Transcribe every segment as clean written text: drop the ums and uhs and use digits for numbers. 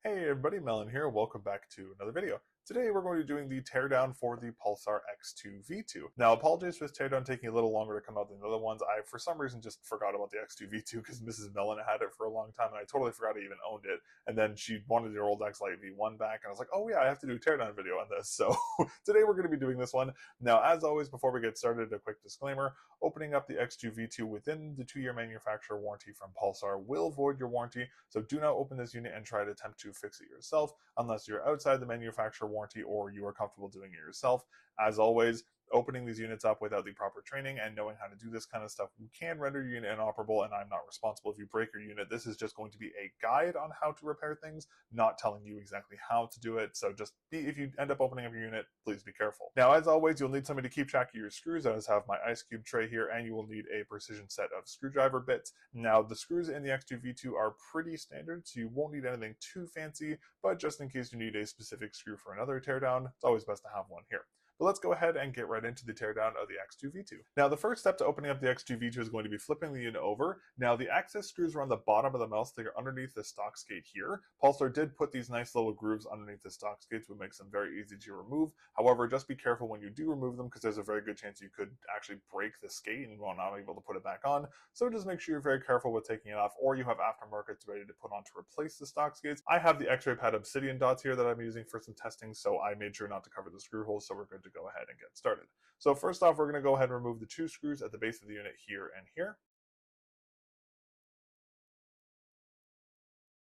Hey everybody, Melon here. Welcome back to another video. Today we're going to be doing the teardown for the Pulsar X2V2. Now apologies for this teardown taking a little longer to come out than the other ones. I, for some reason, just forgot about the X2V2 because Mrs. Melon had it for a long time and I totally forgot I even owned it. And then she wanted her old X-Lite V1 back and I was like, oh yeah, I have to do a teardown video on this. So today we're going to be doing this one. Now as always, before we get started, a quick disclaimer. Opening up the X2V2 within the 2-year manufacturer warranty from Pulsar will void your warranty. So do not open this unit and try to attempt to fix it yourself unless you're outside the manufacturer warranty or you are comfortable doing it yourself. As always, opening these units up without the proper training and knowing how to do this kind of stuff can render your unit inoperable, and I'm not responsible if you break your unit. This is just going to be a guide on how to repair things, not telling you exactly how to do it. So just if you end up opening up your unit, please be careful. Now, as always, you'll need somebody to keep track of your screws. I just have my ice cube tray here, and you will need a precision set of screwdriver bits. Now, the screws in the X2V2 are pretty standard, so you won't need anything too fancy, but just in case you need a specific screw for another teardown, it's always best to have one here. But let's go ahead and get right into the teardown of the X2V2. Now, the first step to opening up the X2V2 is going to be flipping the unit over. Now, the access screws are on the bottom of the mouse. They are underneath the stock skate here. Pulsar did put these nice little grooves underneath the stock skates, which makes them very easy to remove. However, just be careful when you do remove them because there's a very good chance you could actually break the skate and will not be able to put it back on. So just make sure you're very careful with taking it off, or you have aftermarkets ready to put on to replace the stock skates. I have the X-ray pad obsidian dots here that I'm using for some testing, so I made sure not to cover the screw holes, so we're good to go ahead and get started. So first off, we're going to go ahead and remove the 2 screws at the base of the unit here and here.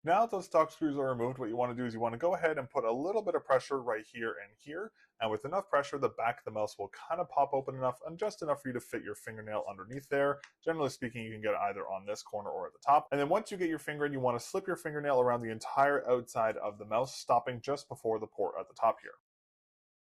Now that those stock screws are removed, what you want to do is you want to go ahead and put a little bit of pressure right here and here. And with enough pressure, the back of the mouse will kind of pop open enough and just enough for you to fit your fingernail underneath there. Generally speaking, you can get it either on this corner or at the top. And then once you get your finger in, you want to slip your fingernail around the entire outside of the mouse, stopping just before the port at the top here.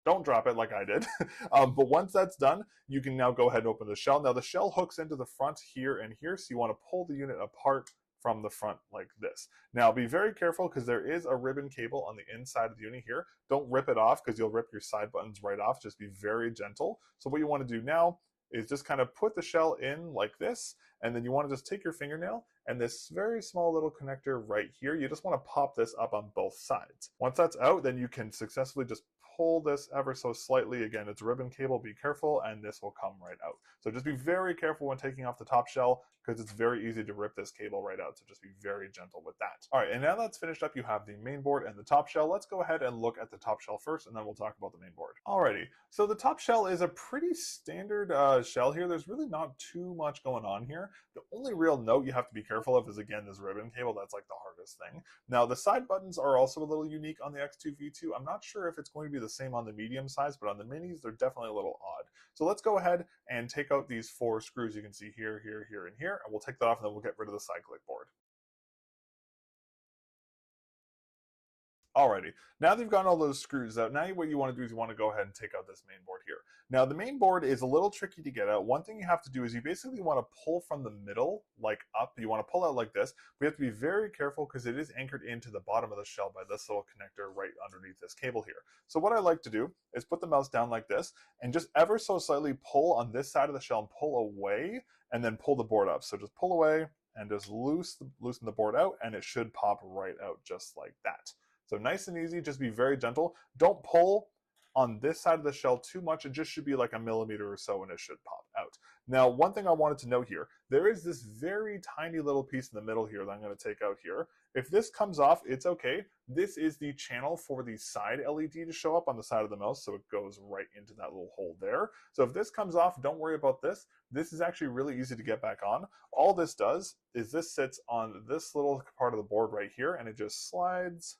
Don't drop it like I did. But once that's done, you can now go ahead and open the shell. Now the shell hooks into the front here and here, so you want to pull the unit apart from the front like this. Now be very careful because there is a ribbon cable on the inside of the unit here. Don't rip it off because you'll rip your side buttons right off. Just be very gentle. So what you want to do now is just kind of put the shell in like this, and then you want to just take your fingernail and this very small little connector right here, you just want to pop this up on both sides. Once that's out, then you can successfully just pull this ever so slightly. Again, it's a ribbon cable, be careful, and this will come right out. So just be very careful when taking off the top shell because it's very easy to rip this cable right out, so just be very gentle with that. All right, and now that's finished up, you have the main board and the top shell. Let's go ahead and look at the top shell first, and then we'll talk about the main board. Alrighty, so the top shell is a pretty standard shell here. There's really not too much going on here. The only real note you have to be careful of is, again, this ribbon cable. That's like the hardest thing. Now, the side buttons are also a little unique on the X2V2. I'm not sure if it's going to be the same on the medium size, but on the minis, they're definitely a little odd. So let's go ahead and take out these 4 screws you can see here, here, here, and here, and we'll take that off and then we'll get rid of the side click board. Alrighty, now that you've gotten all those screws out, now what you want to do is you want to go ahead and take out this main board here. Now the main board is a little tricky to get out. One thing you have to do is you basically want to pull from the middle, like up. You want to pull out like this. We have to be very careful because it is anchored into the bottom of the shell by this little connector right underneath this cable here. So what I like to do is put the mouse down like this and just ever so slightly pull on this side of the shell and pull away and then pull the board up. So just pull away and just loosen the board out and it should pop right out just like that. So nice and easy, just be very gentle. Don't pull on this side of the shell too much. It just should be like a millimeter or so and it should pop out. Now, one thing I wanted to note here, there is this very tiny little piece in the middle here that I'm going to take out here. If this comes off, it's okay. This is the channel for the side LED to show up on the side of the mouse, so it goes right into that little hole there. So if this comes off, don't worry about this. This is actually really easy to get back on. All this does is this sits on this little part of the board right here and it just slides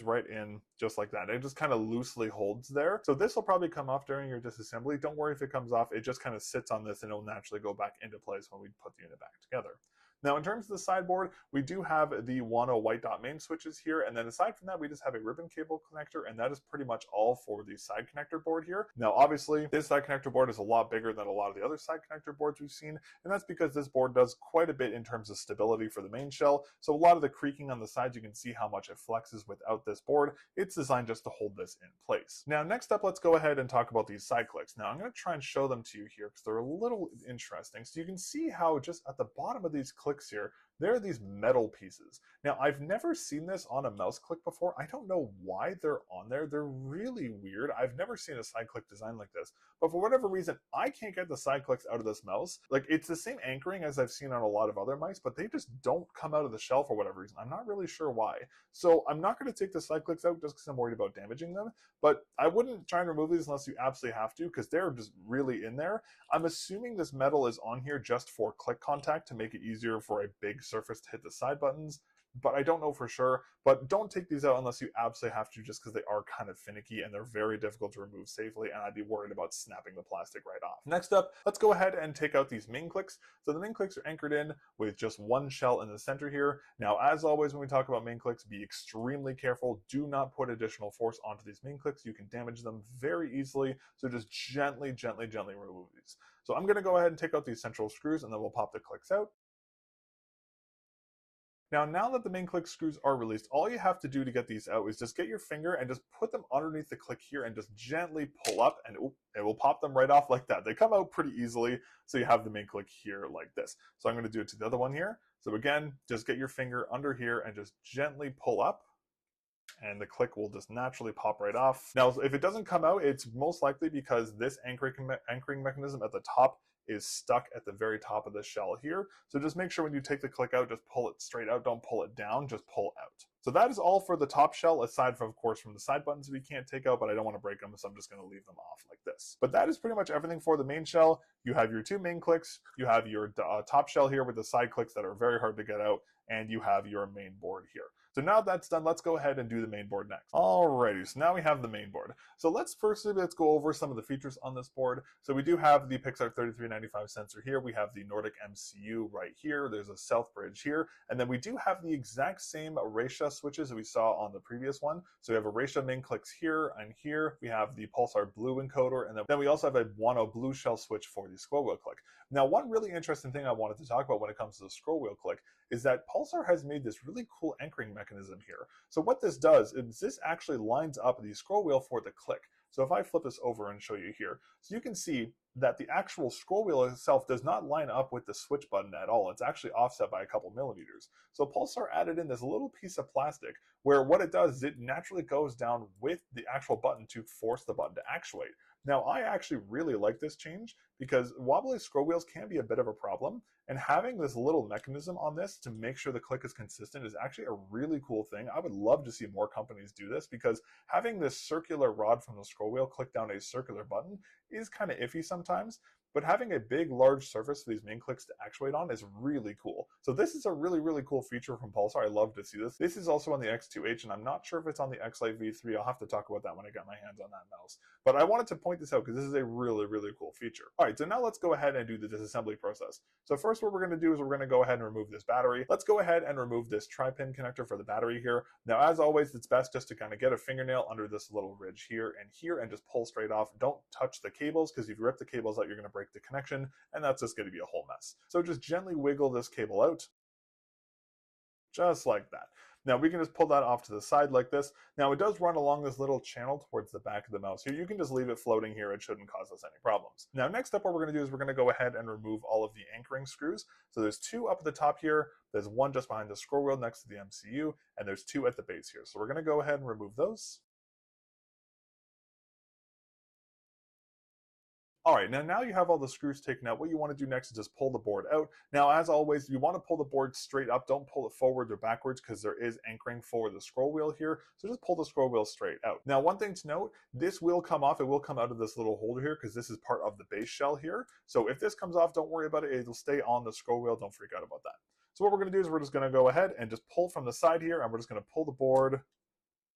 right in just like that. It just kind of loosely holds there. So this will probably come off during your disassembly. Don't worry if it comes off. It just kind of sits on this and it'll naturally go back into place when we put the unit back together. Now, in terms of the sideboard, we do have the Wano white dot main switches here. And then aside from that, we just have a ribbon cable connector. And that is pretty much all for the side connector board here. Now, obviously, this side connector board is a lot bigger than a lot of the other side connector boards we've seen. And that's because this board does quite a bit in terms of stability for the main shell. So a lot of the creaking on the sides, you can see how much it flexes without this board. It's designed just to hold this in place. Now, next up, let's go ahead and talk about these side clicks. Now, I'm going to try and show them to you here because they're a little interesting. So you can see how just at the bottom of these clicks here, There are these metal pieces. Now, I've never seen this on a mouse click before. I don't know why they're on there. They're really weird. I've never seen a side click design like this, but for whatever reason, I can't get the side clicks out of this mouse. Like, it's the same anchoring as I've seen on a lot of other mice, but they just don't come out of the shell for whatever reason. I'm not really sure why. So I'm not going to take the side clicks out just because I'm worried about damaging them, but I wouldn't try and remove these unless you absolutely have to, because they're just really in there. I'm assuming this metal is on here just for click contact to make it easier for a big surface to hit the side buttons, but I don't know for sure. But don't take these out unless you absolutely have to, just because they are kind of finicky and they're very difficult to remove safely, and I'd be worried about snapping the plastic right off. Next up, let's go ahead and take out these main clicks. So the main clicks are anchored in with just one shell in the center here. Now, as always, when we talk about main clicks, be extremely careful. Do not put additional force onto these main clicks. You can damage them very easily, so just gently, gently, gently remove these. So I'm going to go ahead and take out these central screws, and then we'll pop the clicks out. Now that the main click screws are released, all you have to do to get these out is just get your finger and just put them underneath the click here and just gently pull up, and it will pop them right off like that. They come out pretty easily, so you have the main click here like this. So I'm going to do it to the other one here. So again, just get your finger under here and just gently pull up, and the click will just naturally pop right off. Now, if it doesn't come out, it's most likely because this anchoring mechanism at the top is stuck at the very top of the shell here. So just make sure when you take the click out, just pull it straight out. Don't pull it down, just pull out. So that is all for the top shell, aside from, of course, from the side buttons we can't take out, but I don't want to break them, so I'm just going to leave them off like this. But that is pretty much everything for the main shell. You have your two main clicks, you have your top shell here with the side clicks that are very hard to get out, and you have your main board here. So now that's done, let's go ahead and do the main board next. Alrighty, so now we have the main board. So let's go over some of the features on this board. So we do have the Pulsar 3395 sensor here. We have the Nordic MCU right here. There's a South bridge here. And then we do have the exact same Reisha switches that we saw on the previous one. So we have a Reisha main clicks here and here. We have the Pulsar blue encoder. And then we also have a Wano blue shell switch for the scroll wheel click. Now, one really interesting thing I wanted to talk about when it comes to the scroll wheel click is that Pulsar has made this really cool anchoring mechanism here. So what this does is this actually lines up the scroll wheel for the click. So if I flip this over and show you here, so you can see that the actual scroll wheel itself does not line up with the switch button at all. It's actually offset by a couple millimeters. So Pulsar added in this little piece of plastic where what it does is it naturally goes down with the actual button to force the button to actuate. Now, I actually really like this change because wobbly scroll wheels can be a bit of a problem, and having this little mechanism on this to make sure the click is consistent is actually a really cool thing. I would love to see more companies do this, because having this circular rod from the scroll wheel click down a circular button is kind of iffy sometimes. But having a big, large surface for these main clicks to actuate on is really cool. So this is a really, really cool feature from Pulsar. I love to see this. This is also on the X2H, and I'm not sure if it's on the X-Lite V3. I'll have to talk about that when I get my hands on that mouse. But I wanted to point this out because this is a really, really cool feature. All right, so now let's go ahead and do the disassembly process. So first what we're going to do is we're going to go ahead and remove this battery. Let's go ahead and remove this tri-pin connector for the battery here. Now, as always, it's best just to kind of get a fingernail under this little ridge here and just pull straight off. Don't touch the cables, because if you rip the cables out, you're going to break the connection, and that's just going to be a whole mess. So just gently wiggle this cable out, just like that. Now we can just pull that off to the side like this. Now it does run along this little channel towards the back of the mouse here. You can just leave it floating here. It shouldn't cause us any problems. Now next up, what we're going to do is we're going to go ahead and remove all of the anchoring screws. So there's two up at the top here. There's one just behind the scroll wheel next to the MCU, and there's two at the base here. So we're going to go ahead and remove those. All right, now you have all the screws taken out. What you want to do next is just pull the board out. Now, as always, you want to pull the board straight up. Don't pull it forward or backwards, because there is anchoring for the scroll wheel here. So just pull the scroll wheel straight out. Now, one thing to note, this will come off. It will come out of this little holder here, because this is part of the base shell here. So if this comes off, don't worry about it. It'll stay on the scroll wheel. Don't freak out about that. So what we're going to do is we're just going to go ahead and just pull from the side here, and we're just going to pull the board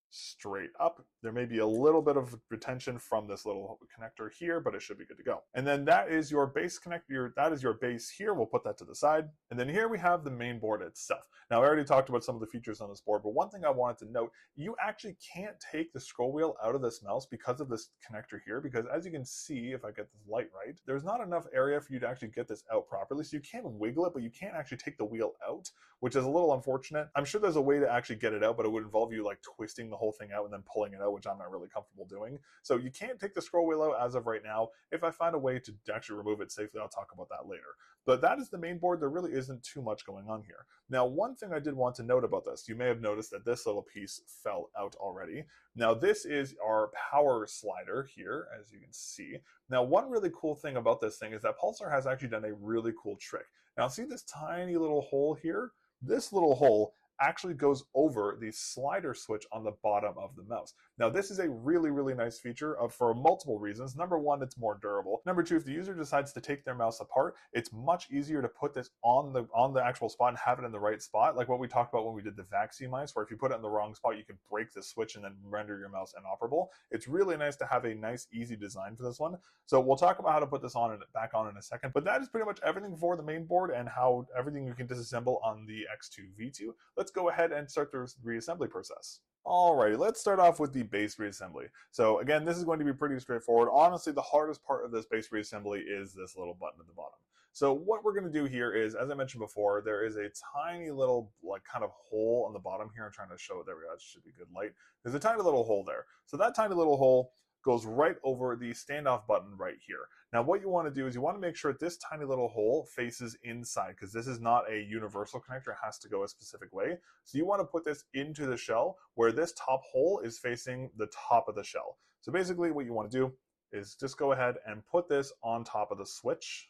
straight up. There may be a little bit of retention from this little connector here, but it should be good to go. And then that is your base connector. That is your base here. We'll put that to the side. And then here we have the main board itself. Now, I already talked about some of the features on this board, but one thing I wanted to note, you actually can't take the scroll wheel out of this mouse because of this connector here, because as you can see, if I get this light right, there's not enough area for you to actually get this out properly. So you can wiggle it, but you can't actually take the wheel out, which is a little unfortunate. I'm sure there's a way to actually get it out, but it would involve you like twisting the the whole thing out and then pulling it out, which I'm not really comfortable doing. So you can't take the scroll wheel out as of right now. If I find a way to actually remove it safely, I'll talk about that later. But that is the main board. There really isn't too much going on here. Now, one thing I did want to note about this, you may have noticed that this little piece fell out already. Now, this is our power slider here, as you can see. Now, one really cool thing about this thing is that Pulsar has actually done a really cool trick. Now, see this tiny little hole here? This little hole actually goes over the slider switch on the bottom of the mouse. Now, this is a really, really nice feature for multiple reasons. Number one, it's more durable. Number two, if the user decides to take their mouse apart, it's much easier to put this on the actual spot and have it in the right spot, like what we talked about when we did the vaccine mice, where if you put it in the wrong spot, you can break the switch and then render your mouse inoperable. It's really nice to have a nice, easy design for this one. So we'll talk about how to put this on and back on in a second, but that is pretty much everything for the main board and how everything you can disassemble on the X2V2. Let's go ahead and start the reassembly process. Alrighty, let's start off with the base reassembly. So again, this is going to be pretty straightforward. Honestly, the hardest part of this base reassembly is this little button at the bottom. So what we're going to do here is, as I mentioned before, there is a tiny little kind of hole on the bottom here. I'm trying to show it. There we go. It should be good light. There's a tiny little hole there. So that tiny little hole goes right over the standoff button right here. Now what you want to do is you want to make sure this tiny little hole faces inside, because this is not a universal connector. It has to go a specific way. So you want to put this into the shell where this top hole is facing the top of the shell. So basically what you want to do is just go ahead and put this on top of the switch,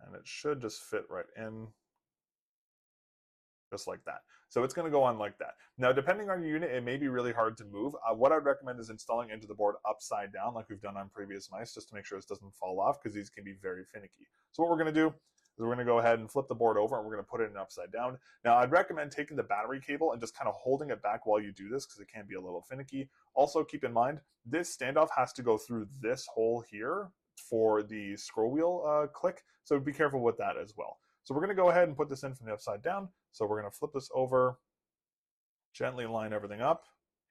and it should just fit right in, just like that. So it's going to go on like that. Now, depending on your unit, it may be really hard to move. What I'd recommend is installing into the board upside down, like we've done on previous mice, just to make sure this doesn't fall off, because these can be very finicky. So what we're going to do is we're going to go ahead and flip the board over, and we're going to put it in upside down. Now, I'd recommend taking the battery cable and just kind of holding it back while you do this, because it can be a little finicky. Also, keep in mind, this standoff has to go through this hole here for the scroll wheel click, so be careful with that as well. So we're going to go ahead and put this in from the upside down. So we're going to flip this over, gently line everything up,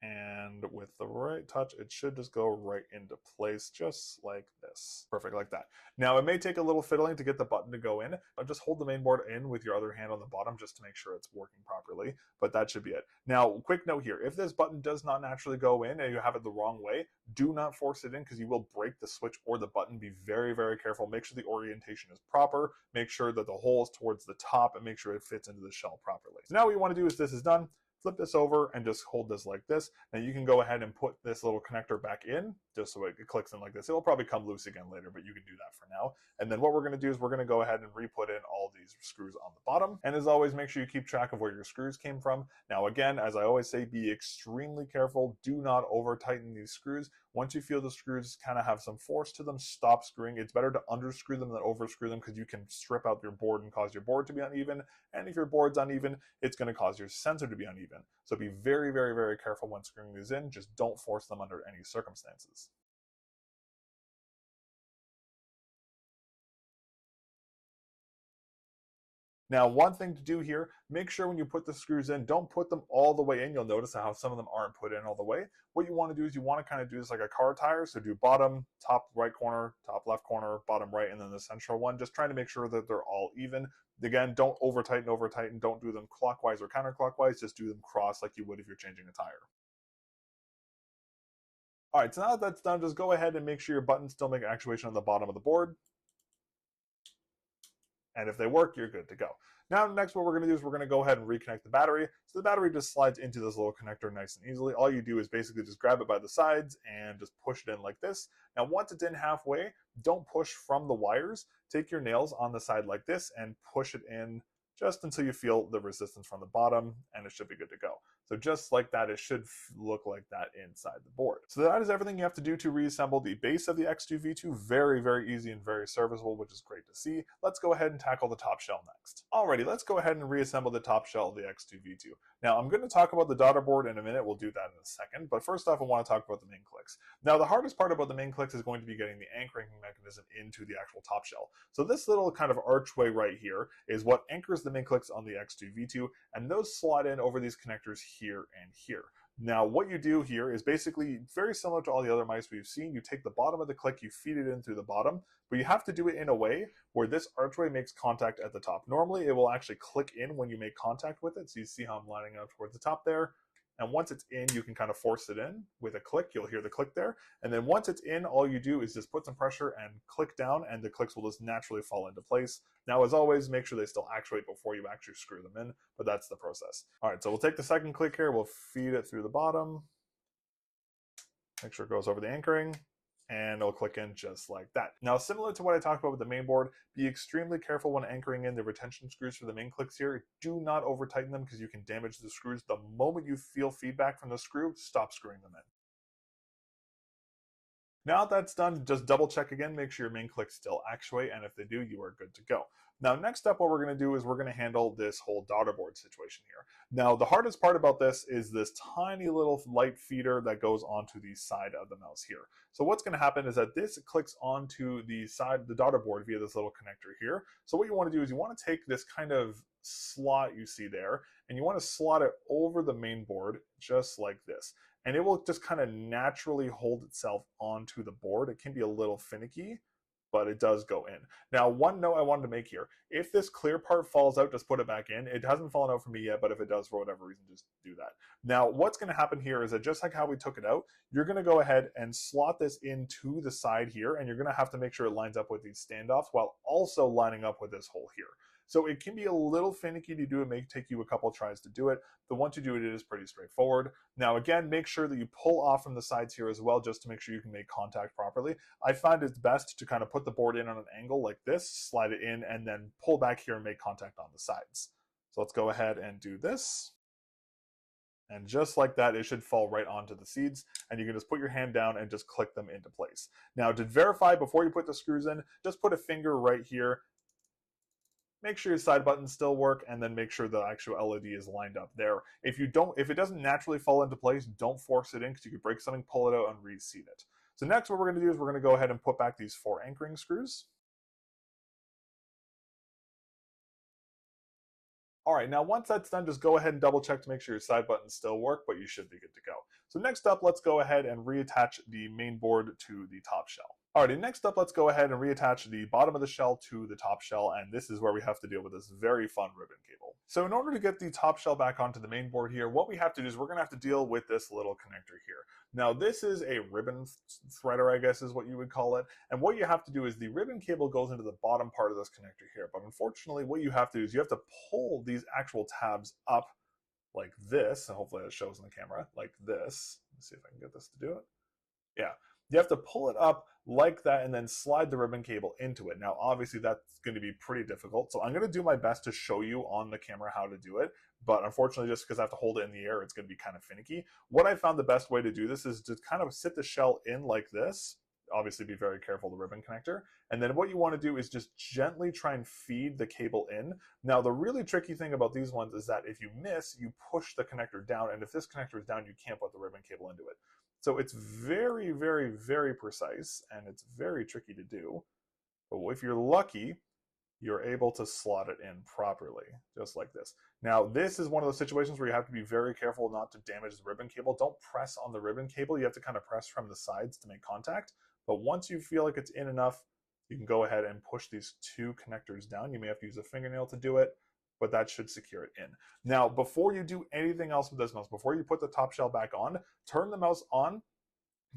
and with the right touch, it should just go right into place, just like this. Perfect, like that. Now, it may take a little fiddling to get the button to go in, but just hold the main board in with your other hand on the bottom just to make sure it's working properly, but that should be it. Now, quick note here, if this button does not naturally go in and you have it the wrong way, do not force it in, because you will break the switch or the button. Be very, very careful. Make sure the orientation is proper. Make sure that the hole is towards the top, and make sure it fits into the shell properly. So now what you want to do is, this is done, flip this over and just hold this like this. Now you can go ahead and put this little connector back in, just so it clicks in like this. It'll probably come loose again later, but you can do that for now. And then what we're going to do is we're going to go ahead and re-put in all these screws on the bottom. And as always, make sure you keep track of where your screws came from. Now again, as I always say, be extremely careful. Do not over tighten these screws. Once you feel the screws kind of have some force to them, stop screwing. It's better to underscrew them than overscrew them, because you can strip out your board and cause your board to be uneven. And if your board's uneven, it's going to cause your sensor to be uneven. So be very, very, very careful when screwing these in. Just don't force them under any circumstances. Now, one thing to do here, make sure when you put the screws in, don't put them all the way in. You'll notice how some of them aren't put in all the way. What you want to do is you want to kind of do this like a car tire. So do bottom, top right corner, top left corner, bottom right, and then the central one. Just trying to make sure that they're all even. Again, don't over tighten. Don't do them clockwise or counterclockwise. Just do them cross like you would if you're changing a tire. All right, so now that that's done, just go ahead and make sure your buttons still make actuation on the bottom of the board. And if they work, you're good to go. Now, next what we're going to do is we're going to go ahead and reconnect the battery. So the battery just slides into this little connector nice and easily. All you do is basically just grab it by the sides and just push it in like this. Now, once it's in halfway, don't push from the wires. Take your nails on the side like this and push it in just until you feel the resistance from the bottom, and it should be good to go. So just like that, it should look like that inside the board. So that is everything you have to do to reassemble the base of the X2V2. Very, very easy and very serviceable, which is great to see. Let's go ahead and tackle the top shell next. Alrighty, let's go ahead and reassemble the top shell of the X2V2. Now, I'm going to talk about the daughter board in a minute. We'll do that in a second. But first off, I want to talk about the main clicks. Now, the hardest part about the main clicks is going to be getting the anchoring mechanism into the actual top shell. So this little kind of archway right here is what anchors the main clicks on the X2V2, and those slot in over these connectors here and here. Now, what you do here is basically very similar to all the other mice we've seen. You take the bottom of the click, you feed it in through the bottom, but you have to do it in a way where this archway makes contact at the top. Normally, it will actually click in when you make contact with it. So you see how I'm lining up towards the top there. And once it's in, you can kind of force it in with a click. You'll hear the click there. And then once it's in, all you do is just put some pressure and click down, and the clicks will just naturally fall into place. Now, as always, make sure they still actuate before you actually screw them in, but that's the process. All right, so we'll take the second click here. We'll feed it through the bottom. Make sure it goes over the anchoring, and it'll click in just like that. Now, similar to what I talked about with the main board, be extremely careful when anchoring in the retention screws for the main clicks here. Do not over tighten them because you can damage the screws. The moment you feel feedback from the screw, stop screwing them in. Now that's done, just double check again, make sure your main clicks still actuate, and if they do, you are good to go. Now, next up, what we're going to do is we're going to handle this whole daughter board situation here. Now, the hardest part about this is this tiny little light feeder that goes onto the side of the mouse here. So what's going to happen is that this clicks onto the side, the daughter board via this little connector here. So what you want to do is you want to take this kind of slot you see there, and you want to slot it over the main board just like this. And it will just kind of naturally hold itself onto the board. It can be a little finicky, but it does go in. Now, one note I wanted to make here, if this clear part falls out, just put it back in. It hasn't fallen out for me yet, but if it does for whatever reason, just do that. Now, what's going to happen here is that just like how we took it out, you're going to go ahead and slot this into the side here, and you're going to have to make sure it lines up with these standoffs while also lining up with this hole here. So it can be a little finicky to do. It may take you a couple tries to do it, but once you do it, it is pretty straightforward. Now, again, make sure that you pull off from the sides here as well, just to make sure you can make contact properly. I find it's best to kind of put the board in on an angle like this, slide it in, and then pull back here and make contact on the sides. So let's go ahead and do this. And just like that, it should fall right onto the seeds, and you can just put your hand down and just click them into place. Now, to verify before you put the screws in, just put a finger right here. Make sure your side buttons still work, and then make sure the actual LED is lined up there. If it doesn't naturally fall into place, don't force it in because you could break something, pull it out, and reseat it. So next what we're going to do is we're going to go ahead and put back these 4 anchoring screws. All right, now once that's done, just go ahead and double check to make sure your side buttons still work, but you should be good to go. So next up, let's go ahead and reattach the main board to the top shell. Alrighty, next up, let's go ahead and reattach the bottom of the shell to the top shell, and this is where we have to deal with this very fun ribbon cable. So in order to get the top shell back onto the main board here, what we have to do is we're going to have to deal with this little connector here. Now, this is a ribbon threader, I guess is what you would call it, and what you have to do is the ribbon cable goes into the bottom part of this connector here, but unfortunately, what you have to do is you have to pull these actual tabs up like this, and hopefully that shows in the camera, like this. Let's see if I can get this to do it. Yeah. You have to pull it up like that and then slide the ribbon cable into it. Now, obviously, that's going to be pretty difficult. So I'm going to do my best to show you on the camera how to do it. But unfortunately, just because I have to hold it in the air, it's going to be kind of finicky. What I found the best way to do this is to kind of sit the shell in like this. Obviously, be very careful of the ribbon connector. And then what you want to do is just gently try and feed the cable in. Now, the really tricky thing about these ones is that if you miss, you push the connector down. And if this connector is down, you can't put the ribbon cable into it. So it's very, very, very precise, and it's very tricky to do. But if you're lucky, you're able to slot it in properly, just like this. Now, this is one of those situations where you have to be very careful not to damage the ribbon cable. Don't press on the ribbon cable. You have to kind of press from the sides to make contact. But once you feel like it's in enough, you can go ahead and push these 2 connectors down. You may have to use a fingernail to do it, but that should secure it in. Now, before you do anything else with this mouse, before you put the top shell back on, turn the mouse on,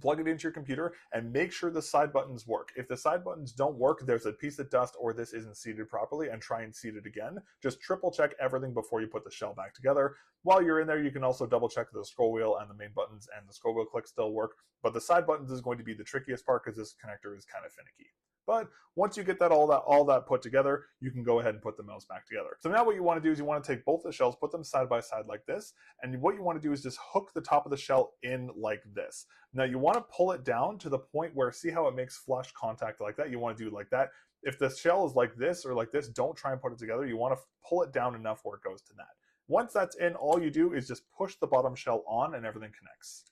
plug it into your computer, and make sure the side buttons work. If the side buttons don't work, there's a piece of dust or this isn't seated properly, and try and seat it again. Just triple check everything before you put the shell back together. While you're in there, you can also double check the scroll wheel and the main buttons and the scroll wheel click still work, but the side buttons is going to be the trickiest part because this connector is kind of finicky. But once you get all that put together, you can go ahead and put the mouse back together. So now what you want to do is you want to take both the shells, put them side by side like this, and what you want to do is just hook the top of the shell in like this. Now you want to pull it down to the point where, see how it makes flush contact like that? You want to do it like that. If the shell is like this or like this, don't try and put it together. You want to pull it down enough where it goes to that. Once that's in, all you do is just push the bottom shell on and everything connects.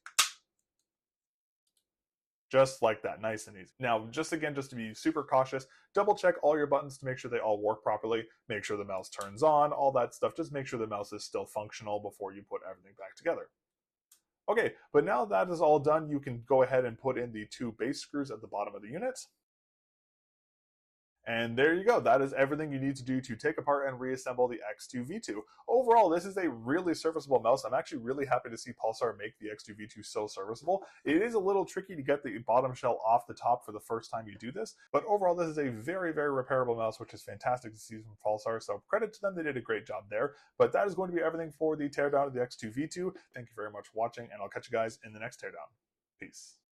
Just like that, nice and easy. Now, just to be super cautious, double check all your buttons to make sure they all work properly. Make sure the mouse turns on, all that stuff. Just make sure the mouse is still functional before you put everything back together. Okay, but now that is all done, you can go ahead and put in the 2 base screws at the bottom of the unit. And there you go. That is everything you need to do to take apart and reassemble the X2V2. Overall, this is a really serviceable mouse. I'm actually really happy to see Pulsar make the X2V2 so serviceable. It is a little tricky to get the bottom shell off the top for the first time you do this, but overall this is a very, very repairable mouse, which is fantastic to see from Pulsar, so credit to them, they did a great job there. But that is going to be everything for the teardown of the X2V2. Thank you very much for watching, and I'll catch you guys in the next teardown. Peace.